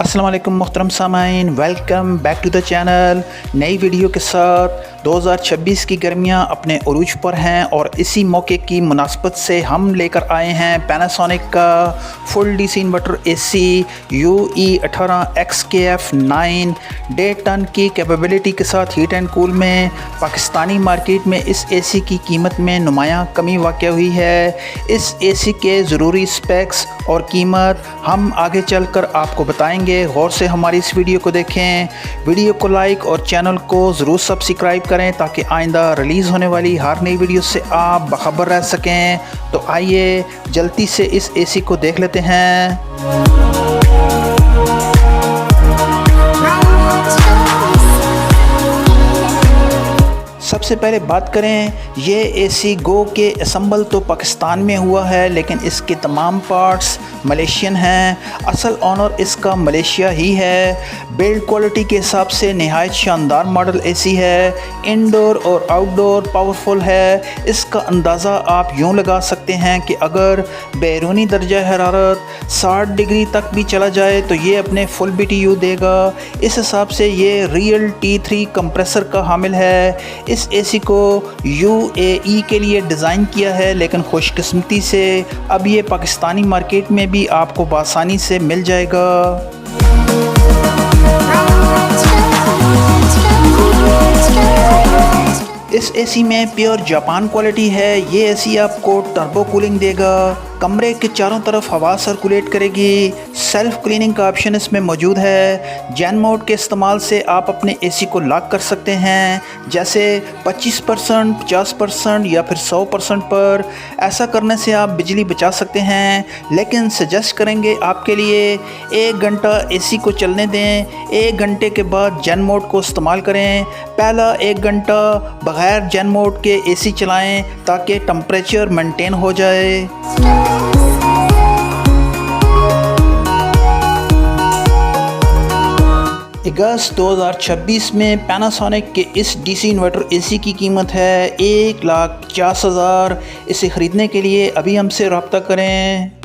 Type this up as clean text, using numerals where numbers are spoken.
अस्सलाम वालेकुम मोहतरम सामाइन, welcome back to the channel. नई वीडियो के साथ 2026 की गर्मियां अपने उरूज पर हैं और इसी मौके की मुनासबत से हम लेकर आए हैं पैनासोनिक का full DC inverter AC UE18XKF9 1.5 ton की कैपेबिलिटी के साथ हीट एंड कूल में। पाकिस्तानी मार्केट में इस एसी की कीमत में नुमायां कमी वाक़या हुई है। इस एसी के ज़रूरी स्पेक्स और कीमत हम आगे चलकर आपको बताएंगे। गौर से हमारी इस वीडियो को देखें, वीडियो को लाइक और चैनल को ज़रूर सब्सक्राइब करें ताकि आइंदा रिलीज़ होने वाली हर नई वीडियो से आप बाखबर रह सकें। तो आइए जल्दी से इस एसी को देख लेते हैं। सबसे पहले बात करें, ये एसी गो के असम्बल तो पाकिस्तान में हुआ है लेकिन इसके तमाम पार्ट्स मलेशियन हैं। असल ओनर इसका मलेशिया ही है। बिल्ड क्वालिटी के हिसाब से नहायत शानदार मॉडल एसी है। इंडोर और आउटडोर पावरफुल है। इसका अंदाज़ा आप यूँ लगा सकते हैं कि अगर बैरूनी दर्जा हरारत 60 डिग्री तक भी चला जाए तो ये अपने फुल BTU देगा। इस हिसाब से ये रियल T3 कंप्रेसर का हामिल है। इस एसी को UAE के लिए डिज़ाइन किया है लेकिन खुशकिस्मती से अब ये पाकिस्तानी मार्केट में भी आपको बआसानी से मिल जाएगा। इस एसी में प्योर जापान क्वालिटी है। ये एसी आपको टर्बो कूलिंग देगा, कमरे के चारों तरफ हवा सर्कुलेट करेगी। सेल्फ क्लीनिंग का ऑप्शन इसमें मौजूद है। जैन मोड के इस्तेमाल से आप अपने एसी को लॉक कर सकते हैं, जैसे 25%, 50% या फिर 100% पर। ऐसा करने से आप बिजली बचा सकते हैं, लेकिन सजेस्ट करेंगे आपके लिए 1 घंटा एसी को चलने दें। 1 घंटे के बाद जैन मोड को इस्तेमाल करें। पहला 1 घंटा बग़ैर जैन मोड के एसी चलाएं ताकि टेम्परेचर मेंटेन हो जाए। अगस्त 2026 में पैनासोनिक के इस डीसी इन्वर्टर एसी की कीमत है 1,50,000। इसे ख़रीदने के लिए अभी हमसे रब्ता करें।